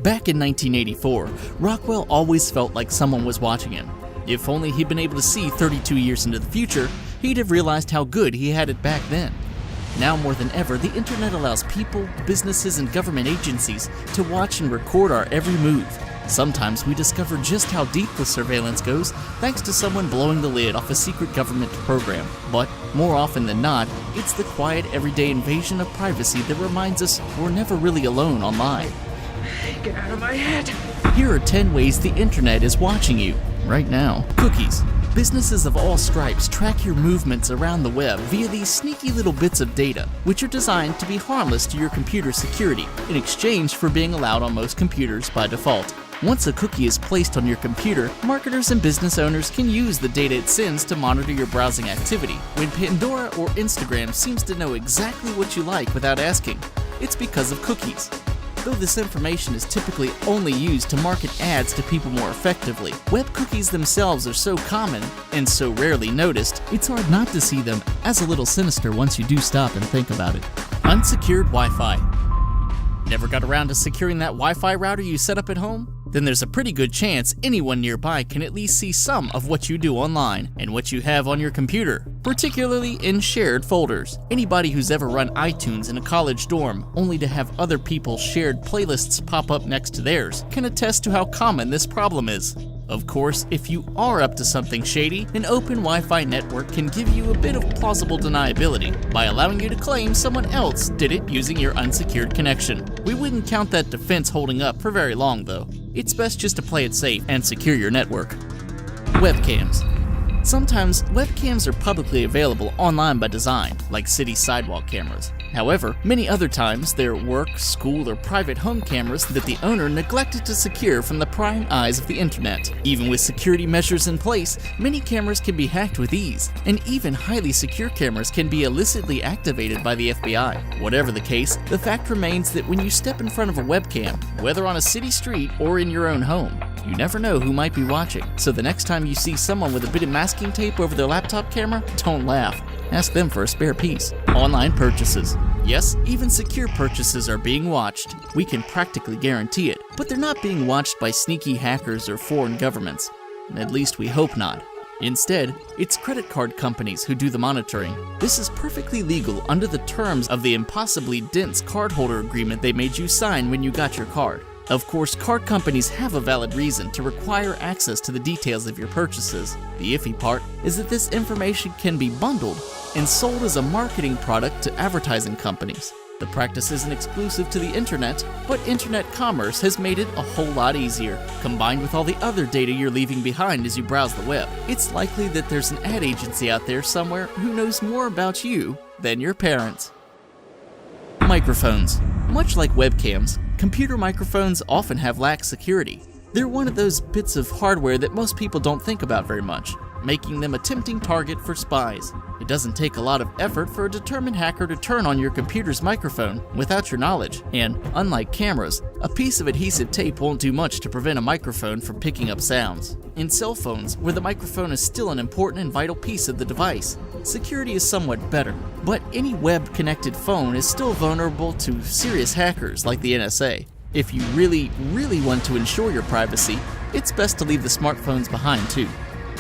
Back in 1984, Rockwell always felt like someone was watching him. If only he'd been able to see 32 years into the future, he'd have realized how good he had it back then. Now more than ever, the internet allows people, businesses, and government agencies to watch and record our every move. Sometimes we discover just how deep the surveillance goes thanks to someone blowing the lid off a secret government program. But more often than not, it's the quiet, everyday invasion of privacy that reminds us we're never really alone online. Get out of my head! Here are 10 ways the internet is watching you right now. Cookies. Businesses of all stripes track your movements around the web via these sneaky little bits of data, which are designed to be harmless to your computer security in exchange for being allowed on most computers by default. Once a cookie is placed on your computer, marketers and business owners can use the data it sends to monitor your browsing activity. When Pandora or Instagram seems to know exactly what you like without asking, it's because of cookies. Though this information is typically only used to market ads to people more effectively, web cookies themselves are so common and so rarely noticed, it's hard not to see them as a little sinister once you do stop and think about it. Unsecured Wi-Fi. Never got around to securing that Wi-Fi router you set up at home? Then there's a pretty good chance anyone nearby can at least see some of what you do online and what you have on your computer, particularly in shared folders. Anybody who's ever run iTunes in a college dorm only to have other people's shared playlists pop up next to theirs can attest to how common this problem is. Of course, if you are up to something shady, an open Wi-Fi network can give you a bit of plausible deniability by allowing you to claim someone else did it using your unsecured connection. We wouldn't count that defense holding up for very long though. It's best just to play it safe and secure your network. Webcams. Sometimes webcams are publicly available online by design, like city sidewalk cameras. However, many other times they're work, school, or private home cameras that the owner neglected to secure from the prying eyes of the internet. Even with security measures in place, many cameras can be hacked with ease, and even highly secure cameras can be illicitly activated by the FBI. Whatever the case, the fact remains that when you step in front of a webcam, whether on a city street or in your own home, you never know who might be watching. So the next time you see someone with a bit of masking tape over their laptop camera, don't laugh. Ask them for a spare piece. Online purchases. Yes, even secure purchases are being watched. We can practically guarantee it, but they're not being watched by sneaky hackers or foreign governments. At least we hope not. Instead, it's credit card companies who do the monitoring. This is perfectly legal under the terms of the impossibly dense cardholder agreement they made you sign when you got your card. Of course, card companies have a valid reason to require access to the details of your purchases. The iffy part is that this information can be bundled and sold as a marketing product to advertising companies. The practice isn't exclusive to the internet, but internet commerce has made it a whole lot easier. Combined with all the other data you're leaving behind as you browse the web, it's likely that there's an ad agency out there somewhere who knows more about you than your parents. Microphones. Much like webcams, computer microphones often have lax security. They're one of those bits of hardware that most people don't think about very much, making them a tempting target for spies. It doesn't take a lot of effort for a determined hacker to turn on your computer's microphone without your knowledge, and unlike cameras, a piece of adhesive tape won't do much to prevent a microphone from picking up sounds. In cell phones, where the microphone is still an important and vital piece of the device, security is somewhat better, but any web-connected phone is still vulnerable to serious hackers like the NSA. If you really want to ensure your privacy, it's best to leave the smartphones behind too.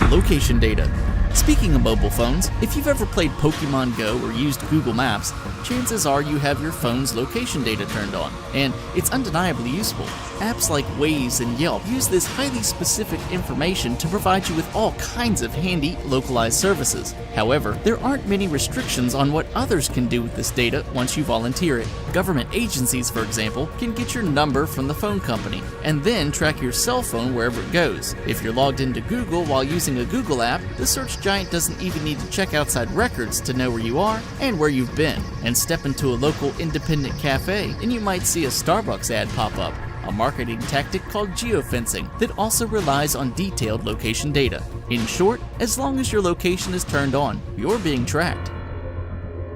Location data. Speaking of mobile phones, if you've ever played Pokemon Go or used Google Maps, chances are you have your phone's location data turned on, and it's undeniably useful. Apps like Waze and Yelp use this highly specific information to provide you with all kinds of handy, localized services. However, there aren't many restrictions on what others can do with this data once you volunteer it. Government agencies, for example, can get your number from the phone company, and then track your cell phone wherever it goes. If you're logged into Google while using a Google app, the search giant doesn't even need to check outside records to know where you are and where you've been. And step into a local independent cafe and you might see a Starbucks ad pop up, a marketing tactic called geofencing that also relies on detailed location data. In short, as long as your location is turned on, you're being tracked.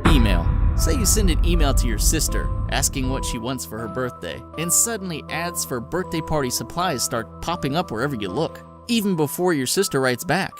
Email. Say you send an email to your sister asking what she wants for her birthday, and suddenly ads for birthday party supplies start popping up wherever you look, even before your sister writes back.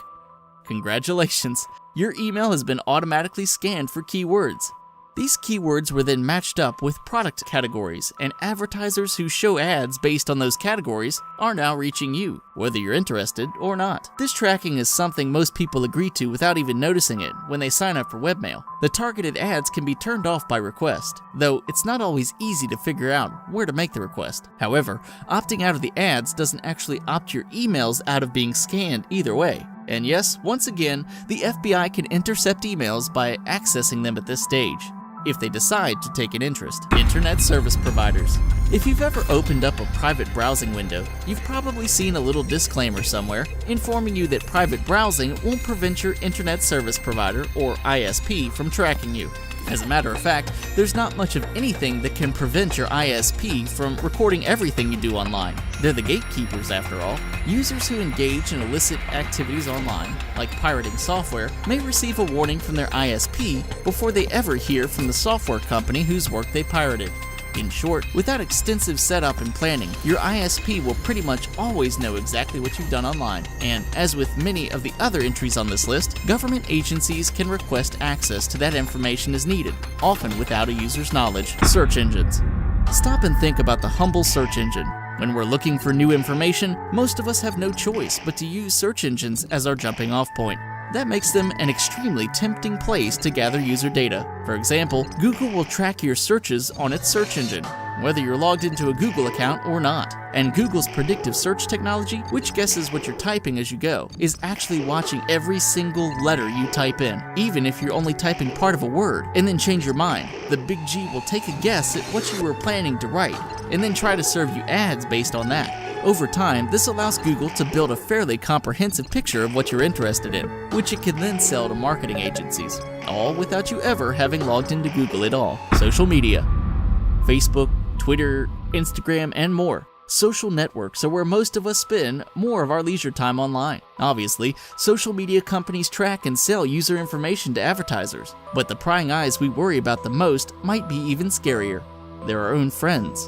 Congratulations, your email has been automatically scanned for keywords. These keywords were then matched up with product categories, and advertisers who show ads based on those categories are now reaching you, whether you're interested or not. This tracking is something most people agree to without even noticing it when they sign up for webmail. The targeted ads can be turned off by request, though it's not always easy to figure out where to make the request. However, opting out of the ads doesn't actually opt your emails out of being scanned either way. And yes, once again, the FBI can intercept emails by accessing them at this stage, if they decide to take an interest. Internet service providers. If you've ever opened up a private browsing window, you've probably seen a little disclaimer somewhere informing you that private browsing won't prevent your internet service provider, or ISP, from tracking you. As a matter of fact, there's not much of anything that can prevent your ISP from recording everything you do online. They're the gatekeepers, after all. Users who engage in illicit activities online, like pirating software, may receive a warning from their ISP before they ever hear from the software company whose work they pirated. In short, without extensive setup and planning, your ISP will pretty much always know exactly what you've done online. And as with many of the other entries on this list, government agencies can request access to that information as needed, often without a user's knowledge. Search engines. Stop and think about the humble search engine. When we're looking for new information, most of us have no choice but to use search engines as our jumping off point. That makes them an extremely tempting place to gather user data. For example, Google will track your searches on its search engine, whether you're logged into a Google account or not. And Google's predictive search technology, which guesses what you're typing as you go, is actually watching every single letter you type in, even if you're only typing part of a word, and then change your mind. The Big G will take a guess at what you were planning to write, and then try to serve you ads based on that. Over time, this allows Google to build a fairly comprehensive picture of what you're interested in, which it can then sell to marketing agencies, all without you ever having logged into Google at all. Social media. Facebook, Twitter, Instagram, and more. Social networks are where most of us spend more of our leisure time online. Obviously, social media companies track and sell user information to advertisers, but the prying eyes we worry about the most might be even scarier. They're our own friends,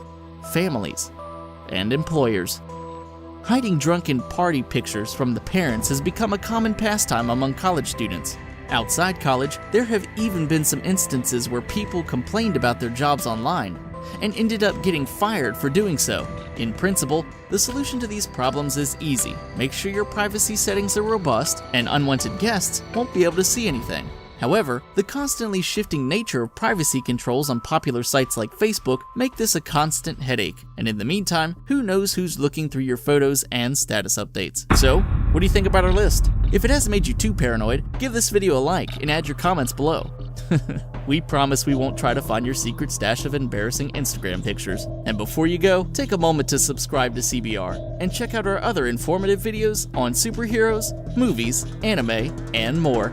families, and employers. Hiding drunken party pictures from the parents has become a common pastime among college students. Outside college, there have even been some instances where people complained about their jobs online and ended up getting fired for doing so. In principle, the solution to these problems is easy. Make sure your privacy settings are robust and unwanted guests won't be able to see anything. However, the constantly shifting nature of privacy controls on popular sites like Facebook make this a constant headache. And in the meantime, who knows who's looking through your photos and status updates. So, what do you think about our list? If it hasn't made you too paranoid, give this video a like and add your comments below. We promise we won't try to find your secret stash of embarrassing Instagram pictures. And before you go, take a moment to subscribe to CBR and check out our other informative videos on superheroes, movies, anime, and more.